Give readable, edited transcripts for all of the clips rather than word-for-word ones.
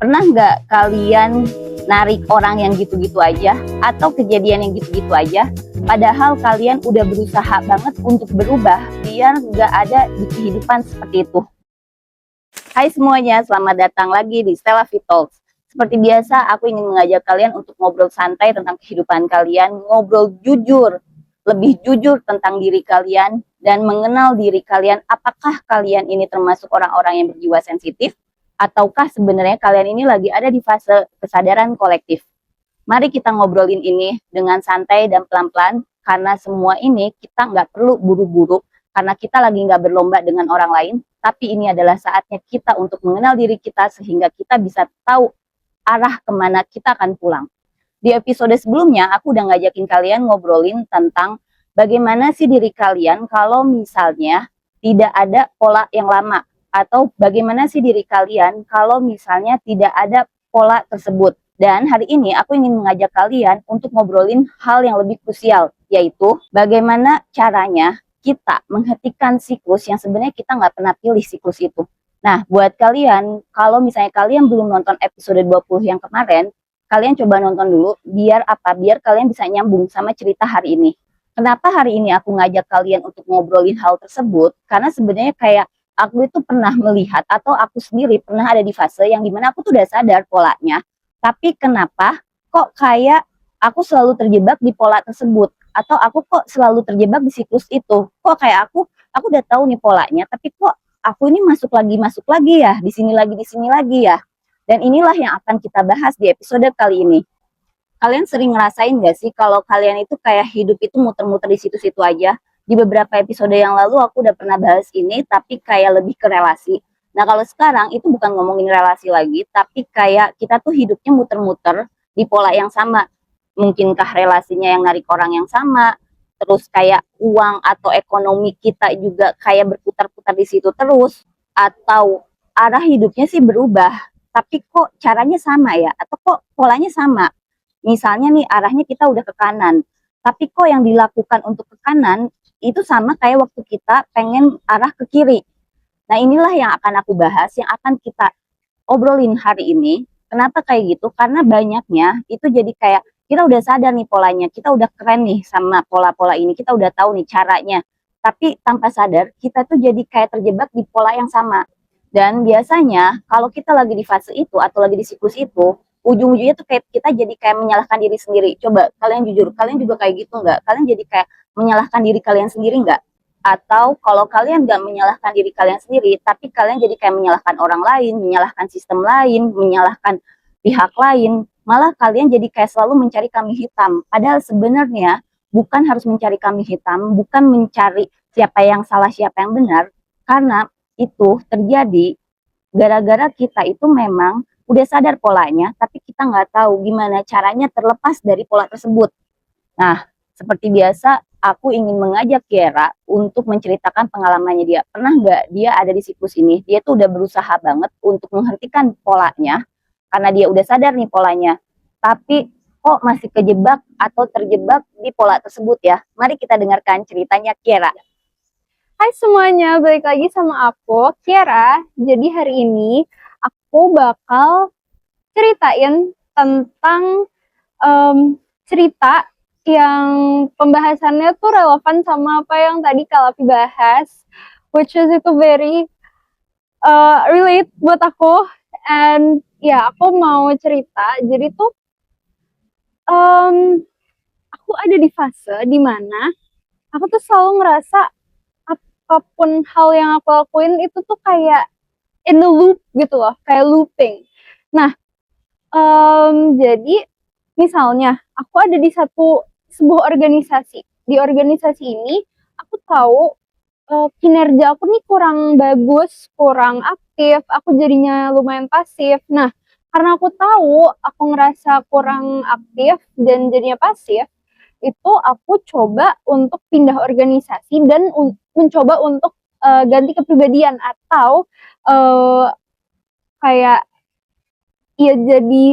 Pernah nggak kalian narik orang yang gitu-gitu aja atau kejadian yang gitu-gitu aja, padahal kalian udah berusaha banget untuk berubah biar nggak ada di kehidupan seperti itu. Hai semuanya, selamat datang lagi di Stella Fit Talks. Seperti biasa, aku ingin mengajak kalian untuk ngobrol santai tentang kehidupan kalian, ngobrol jujur, lebih jujur tentang diri kalian, dan mengenal diri kalian. Apakah kalian ini termasuk orang-orang yang berjiwa sensitif, ataukah sebenarnya kalian ini lagi ada di fase kesadaran kolektif. Mari kita ngobrolin ini dengan santai dan pelan-pelan, karena semua ini kita nggak perlu buru-buru, karena kita lagi nggak berlomba dengan orang lain, tapi ini adalah saatnya kita untuk mengenal diri kita sehingga kita bisa tahu arah kemana kita akan pulang. Di episode sebelumnya, aku udah ngajakin kalian ngobrolin tentang bagaimana sih diri kalian kalau misalnya tidak ada pola yang lama, atau bagaimana sih diri kalian kalau misalnya tidak ada pola tersebut. Dan hari ini aku ingin mengajak kalian untuk ngobrolin hal yang lebih krusial, yaitu bagaimana caranya kita menghentikan siklus yang sebenarnya kita nggak pernah pilih siklus itu. Nah, buat kalian, kalau misalnya kalian belum nonton episode 20 yang kemarin, kalian coba nonton dulu, biar apa? Biar kalian bisa nyambung sama cerita hari ini. Kenapa hari ini aku ngajak kalian untuk ngobrolin hal tersebut? Karena sebenarnya kayak aku itu pernah melihat, atau aku sendiri pernah ada di fase yang dimana aku tuh udah sadar polanya, tapi kenapa kok kayak aku selalu terjebak di pola tersebut? Atau aku kok selalu terjebak di siklus itu? Kok kayak aku udah tahu nih polanya, tapi kok aku ini masuk lagi ya, di sini lagi ya. Dan inilah yang akan kita bahas di episode kali ini. Kalian sering ngerasain gak sih kalau kalian itu kayak hidup itu muter-muter di situ-situ aja? Di beberapa episode yang lalu aku udah pernah bahas ini, tapi kayak lebih ke relasi. Nah kalau sekarang itu bukan ngomongin relasi lagi, tapi kayak kita tuh hidupnya muter-muter di pola yang sama. Mungkinkah relasinya yang narik orang yang sama, terus kayak uang atau ekonomi kita juga kayak berputar-putar di situ terus, atau arah hidupnya sih berubah, tapi kok caranya sama ya, atau kok polanya sama. Misalnya nih arahnya kita udah ke kanan, tapi kok yang dilakukan untuk ke kanan itu sama kayak waktu kita pengen arah ke kiri. Nah inilah yang akan aku bahas, yang akan kita obrolin hari ini. Kenapa kayak gitu? Karena banyaknya itu jadi kayak kita udah sadar nih polanya, kita udah keren nih sama pola-pola ini, kita udah tahu nih caranya. Tapi tanpa sadar kita tuh jadi kayak terjebak di pola yang sama. Dan biasanya kalau kita lagi di fase itu atau lagi di siklus itu, ujung-ujungnya tuh kayak kita jadi kayak menyalahkan diri sendiri. Coba kalian jujur, kalian juga kayak gitu nggak? Kalian jadi kayak menyalahkan diri kalian sendiri nggak? Atau kalau kalian nggak menyalahkan diri kalian sendiri, tapi kalian jadi kayak menyalahkan orang lain, menyalahkan sistem lain, menyalahkan pihak lain, malah kalian jadi kayak selalu mencari kambing hitam. Padahal sebenarnya bukan harus mencari kambing hitam, bukan mencari siapa yang salah, siapa yang benar, karena itu terjadi gara-gara kita itu memang udah sadar polanya, tapi kita nggak tahu gimana caranya terlepas dari pola tersebut. Nah, seperti biasa, aku ingin mengajak Kiera untuk menceritakan pengalamannya dia. Pernah nggak dia ada di siklus ini? Dia tuh udah berusaha banget untuk menghentikan polanya, karena dia udah sadar nih polanya. Tapi kok masih kejebak atau terjebak di pola tersebut ya? Mari kita dengarkan ceritanya Kiera. Hai semuanya, balik lagi sama aku, Kiara. Jadi hari ini aku bakal ceritain tentang cerita yang pembahasannya tuh relevan sama apa yang tadi Kak Lapi bahas, which is itu very relate buat aku. And ya, aku mau cerita. Jadi tuh aku ada di fase dimana aku tuh selalu ngerasa apapun hal yang aku lakuin itu tuh kayak in the loop gitu loh, kayak looping. Nah, jadi misalnya aku ada di sebuah organisasi. Di organisasi ini aku tahu kinerja aku nih kurang bagus, kurang aktif, aku jadinya lumayan pasif. Nah, karena aku tahu aku ngerasa kurang aktif dan jadinya pasif, itu aku coba untuk pindah organisasi dan mencoba untuk ganti kepribadian atau kayak ya jadi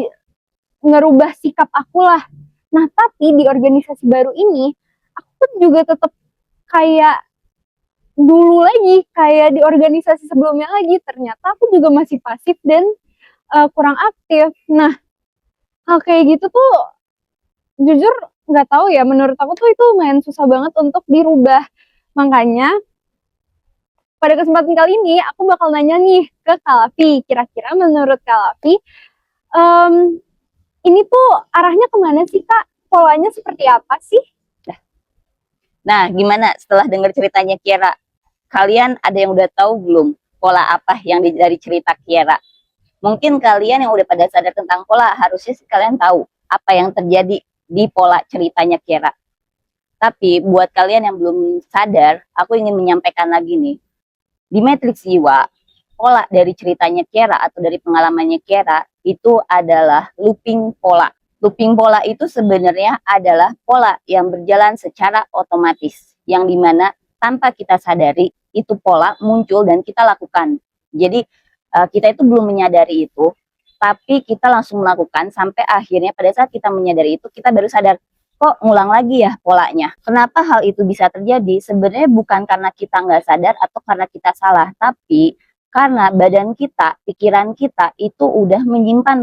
ngerubah sikap aku lah. Nah, tapi di organisasi baru ini aku juga tetap kayak dulu lagi, kayak di organisasi sebelumnya lagi. Ternyata aku juga masih pasif dan kurang aktif. Nah, hal kayak gitu tuh jujur nggak tahu ya, menurut aku tuh itu lumayan susah banget untuk dirubah. Makanya pada kesempatan kali ini aku bakal nanya nih ke Kalafi. Kira-kira menurut Kalafi, em, ini tuh arahnya kemana sih Kak? Polanya seperti apa sih? Nah, gimana setelah dengar ceritanya Kiara? Kalian ada yang udah tahu belum pola apa yang dari cerita Kiara? Mungkin kalian yang udah pada sadar tentang pola, harusnya sih kalian tahu apa yang terjadi di pola ceritanya Kiara. Tapi buat kalian yang belum sadar, aku ingin menyampaikan lagi nih. Di Matrix Jiwa, pola dari ceritanya Kiara atau dari pengalamannya Kiara itu adalah looping pola. Looping pola itu sebenarnya adalah pola yang berjalan secara otomatis, yang dimana tanpa kita sadari itu pola muncul dan kita lakukan. Jadi kita itu belum menyadari itu, tapi kita langsung melakukan sampai akhirnya pada saat kita menyadari itu kita baru sadar, kok ngulang lagi ya polanya. Kenapa hal itu bisa terjadi? Sebenarnya bukan karena kita nggak sadar atau karena kita salah, tapi karena badan kita, pikiran kita itu udah menyimpan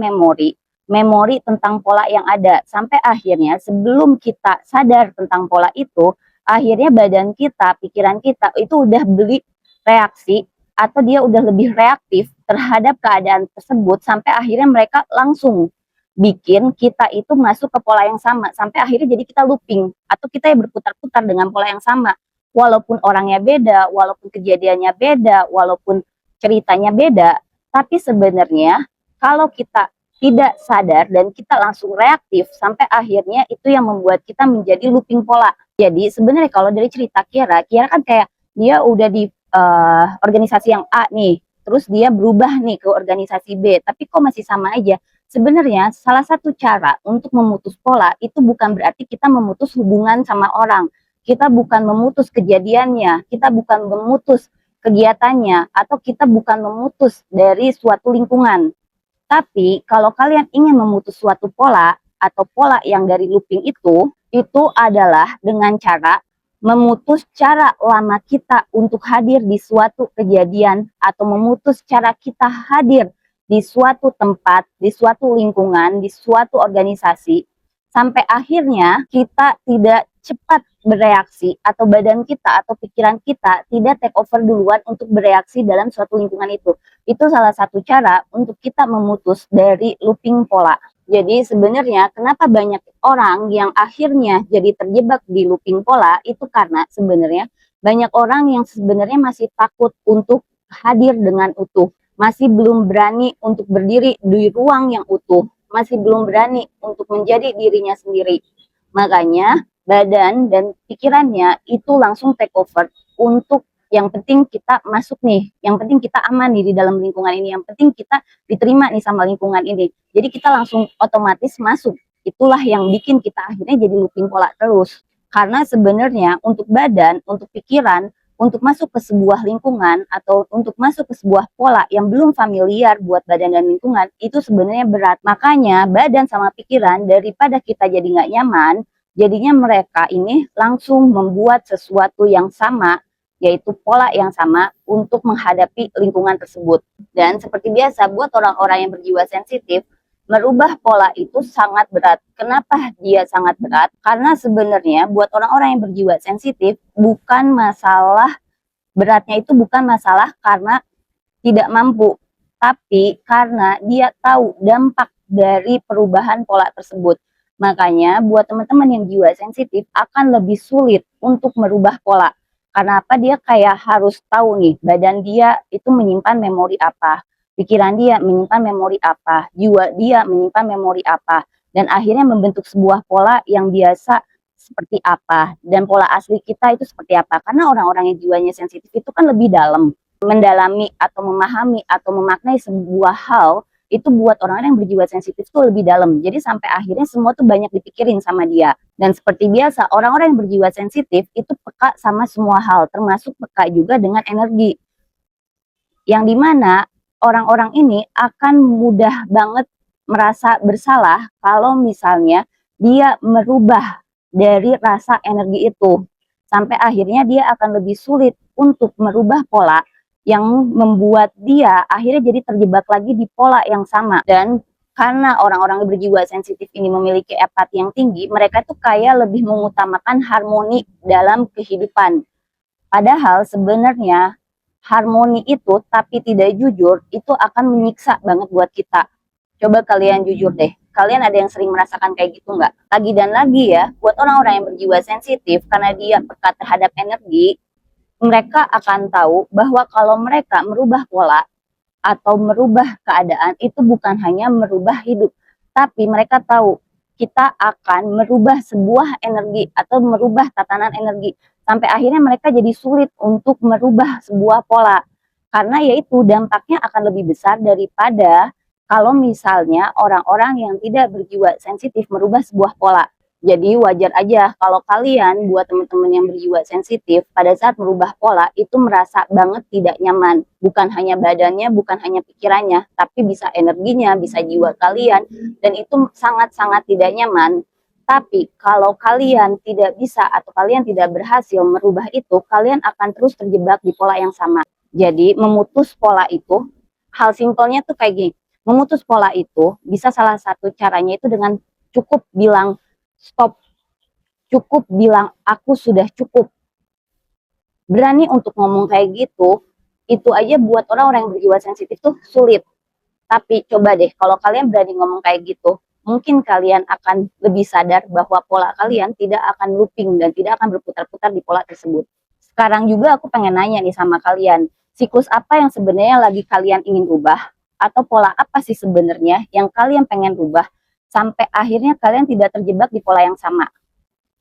memori tentang pola yang ada. Sampai akhirnya sebelum kita sadar tentang pola itu, akhirnya badan kita, pikiran kita itu udah beli reaksi atau dia udah lebih reaktif terhadap keadaan tersebut sampai akhirnya mereka langsung bikin kita itu masuk ke pola yang sama sampai akhirnya jadi kita looping atau kita yang berputar-putar dengan pola yang sama walaupun orangnya beda, walaupun kejadiannya beda, walaupun ceritanya beda, tapi sebenarnya kalau kita tidak sadar dan kita langsung reaktif sampai akhirnya itu yang membuat kita menjadi looping pola. Jadi sebenarnya kalau dari cerita Kiara kan kayak dia udah di organisasi yang A nih, terus dia berubah nih ke organisasi B, tapi kok masih sama aja. Sebenarnya salah satu cara untuk memutus pola itu bukan berarti kita memutus hubungan sama orang. Kita bukan memutus kejadiannya, kita bukan memutus kegiatannya, atau kita bukan memutus dari suatu lingkungan. Tapi kalau kalian ingin memutus suatu pola atau pola yang dari looping itu adalah dengan cara memutus cara lama kita untuk hadir di suatu kejadian atau memutus cara kita hadir di suatu tempat, di suatu lingkungan, di suatu organisasi, sampai akhirnya kita tidak cepat bereaksi atau badan kita atau pikiran kita tidak take over duluan untuk bereaksi dalam suatu lingkungan itu. Itu salah satu cara untuk kita memutus dari looping pola. Jadi sebenarnya kenapa banyak orang yang akhirnya jadi terjebak di looping pola itu karena sebenarnya banyak orang yang sebenarnya masih takut untuk hadir dengan utuh, masih belum berani untuk berdiri di ruang yang utuh, masih belum berani untuk menjadi dirinya sendiri. Makanya badan dan pikirannya itu langsung take over untuk yang penting kita masuk nih, yang penting kita aman nih di dalam lingkungan ini, yang penting kita diterima nih sama lingkungan ini. Jadi kita langsung otomatis masuk. Itulah yang bikin kita akhirnya jadi looping pola terus. Karena sebenarnya untuk badan, untuk pikiran, untuk masuk ke sebuah lingkungan atau untuk masuk ke sebuah pola yang belum familiar buat badan dan lingkungan itu sebenarnya berat. Makanya badan sama pikiran daripada kita jadi nggak nyaman, jadinya mereka ini langsung membuat sesuatu yang sama, yaitu pola yang sama untuk menghadapi lingkungan tersebut. Dan seperti biasa buat orang-orang yang berjiwa sensitif, merubah pola itu sangat berat. Kenapa dia sangat berat? Karena sebenarnya buat orang-orang yang berjiwa sensitif, bukan masalah beratnya itu bukan masalah karena tidak mampu, tapi karena dia tahu dampak dari perubahan pola tersebut. Makanya buat teman-teman yang jiwa sensitif akan lebih sulit untuk merubah pola. Karena apa? Dia kayak harus tahu nih, badan dia itu menyimpan memori apa, pikiran dia menyimpan memori apa, jiwa dia menyimpan memori apa, dan akhirnya membentuk sebuah pola yang biasa seperti apa, dan pola asli kita itu seperti apa. Karena orang-orang yang jiwanya sensitif itu kan lebih dalam, mendalami atau memahami atau memaknai sebuah hal, itu buat orang-orang yang berjiwa sensitif itu lebih dalam. Jadi sampai akhirnya semua tuh banyak dipikirin sama dia. Dan seperti biasa, orang-orang yang berjiwa sensitif itu peka sama semua hal, termasuk peka juga dengan energi. Yang dimana orang-orang ini akan mudah banget merasa bersalah kalau misalnya dia merubah dari rasa energi itu. Sampai akhirnya dia akan lebih sulit untuk merubah pola yang membuat dia akhirnya jadi terjebak lagi di pola yang sama. Dan karena orang-orang berjiwa sensitif ini memiliki empati yang tinggi, mereka tuh kayak lebih mengutamakan harmoni dalam kehidupan. Padahal sebenarnya harmoni itu tapi tidak jujur itu akan menyiksa banget buat kita. Coba kalian jujur deh, kalian ada yang sering merasakan kayak gitu nggak? Lagi dan lagi ya, buat orang-orang yang berjiwa sensitif karena dia peka terhadap energi, mereka akan tahu bahwa kalau mereka merubah pola atau merubah keadaan itu bukan hanya merubah hidup, tapi mereka tahu kita akan merubah sebuah energi atau merubah tatanan energi sampai akhirnya mereka jadi sulit untuk merubah sebuah pola karena yaitu dampaknya akan lebih besar daripada kalau misalnya orang-orang yang tidak berjiwa sensitif merubah sebuah pola. Jadi wajar aja kalau kalian buat teman-teman yang berjiwa sensitif pada saat merubah pola itu merasa banget tidak nyaman. Bukan hanya badannya, bukan hanya pikirannya, tapi bisa energinya, bisa jiwa kalian. Dan itu sangat-sangat tidak nyaman. Tapi kalau kalian tidak bisa atau kalian tidak berhasil merubah itu, kalian akan terus terjebak di pola yang sama. Jadi memutus pola itu, hal simpelnya tuh kayak gini. Memutus pola itu bisa salah satu caranya itu dengan cukup bilang stop, cukup bilang aku sudah cukup. Berani untuk ngomong kayak gitu, itu aja buat orang-orang yang berjiwa sensitif tuh sulit. Tapi coba deh, kalau kalian berani ngomong kayak gitu, mungkin kalian akan lebih sadar bahwa pola kalian tidak akan looping dan tidak akan berputar-putar di pola tersebut. Sekarang juga aku pengen nanya nih sama kalian, siklus apa yang sebenarnya lagi kalian ingin rubah? Atau pola apa sih sebenarnya yang kalian pengen rubah? Sampai akhirnya kalian tidak terjebak di pola yang sama.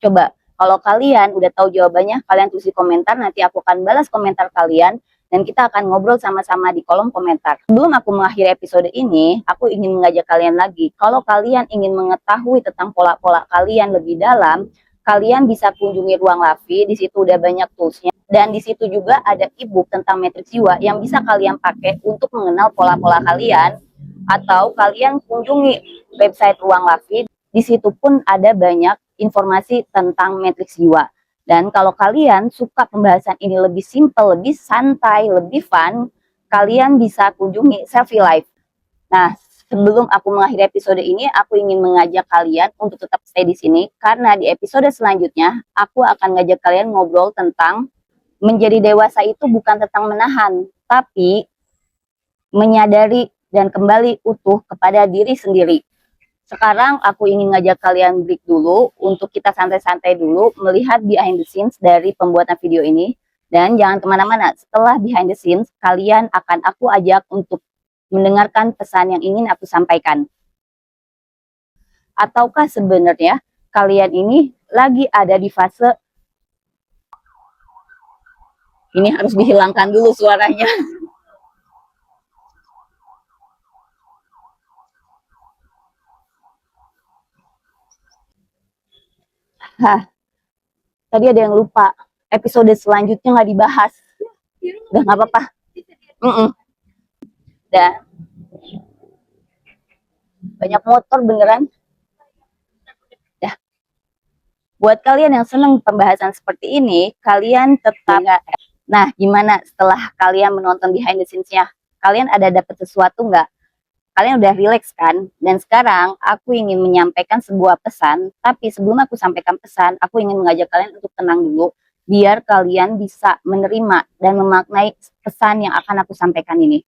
Coba, kalau kalian udah tahu jawabannya, kalian tulis di komentar, nanti aku akan balas komentar kalian, dan kita akan ngobrol sama-sama di kolom komentar. Sebelum aku mengakhiri episode ini, aku ingin mengajak kalian lagi, kalau kalian ingin mengetahui tentang pola-pola kalian lebih dalam, kalian bisa kunjungi Ruang Lavi, di situ udah banyak toolsnya, dan di situ juga ada ebook tentang matriks jiwa yang bisa kalian pakai untuk mengenal pola-pola kalian, atau kalian kunjungi website Ruang Lavi, di situ pun ada banyak informasi tentang matriks jiwa. Dan kalau kalian suka pembahasan ini lebih simple, lebih santai, lebih fun, kalian bisa kunjungi Selfie Life. Nah, sebelum aku mengakhiri episode ini, aku ingin mengajak kalian untuk tetap stay di sini, karena di episode selanjutnya, aku akan ngajak kalian ngobrol tentang menjadi dewasa itu bukan tentang menahan, tapi menyadari dan kembali utuh kepada diri sendiri. Sekarang aku ingin ngajak kalian break dulu untuk kita santai-santai dulu melihat behind the scenes dari pembuatan video ini. Dan jangan kemana-mana, setelah behind the scenes kalian akan aku ajak untuk mendengarkan pesan yang ingin aku sampaikan. Ataukah sebenarnya kalian ini lagi ada di fase ini harus dihilangkan dulu suaranya. Hah, tadi ada yang lupa. Episode selanjutnya nggak dibahas. Udah nggak apa-apa. Dan banyak motor beneran. Dah. Buat kalian yang seneng pembahasan seperti ini, kalian tetap nggak. Nah, gimana setelah kalian menonton behind the scenes-nya? Kalian ada dapat sesuatu nggak? Kalian udah relax kan? Dan sekarang aku ingin menyampaikan sebuah pesan, tapi sebelum aku sampaikan pesan, aku ingin mengajak kalian untuk tenang dulu, biar kalian bisa menerima dan memaknai pesan yang akan aku sampaikan ini.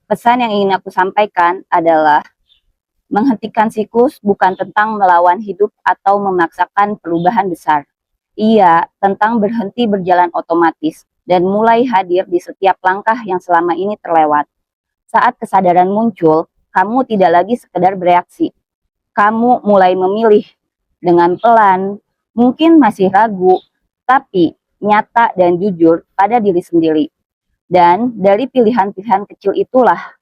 Pesan yang ingin aku sampaikan adalah menghentikan siklus bukan tentang melawan hidup atau memaksakan perubahan besar. Ia tentang berhenti berjalan otomatis dan mulai hadir di setiap langkah yang selama ini terlewat. Saat kesadaran muncul, kamu tidak lagi sekedar bereaksi. Kamu mulai memilih dengan pelan, mungkin masih ragu, tapi nyata dan jujur pada diri sendiri. Dan dari pilihan-pilihan kecil itulah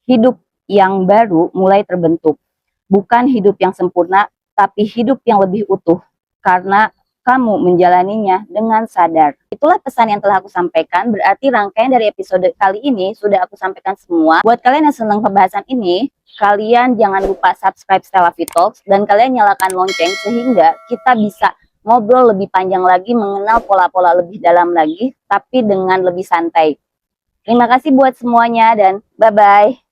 hidup yang baru mulai terbentuk. Bukan hidup yang sempurna, tapi hidup yang lebih utuh. Karena kamu menjalaninya dengan sadar. Itulah pesan yang telah aku sampaikan. Berarti rangkaian dari episode kali ini sudah aku sampaikan semua. Buat kalian yang senang pembahasan ini, kalian jangan lupa subscribe Stella Vitalks dan kalian nyalakan lonceng sehingga kita bisa ngobrol lebih panjang lagi, mengenal pola-pola lebih dalam lagi, tapi dengan lebih santai. Terima kasih buat semuanya dan bye-bye.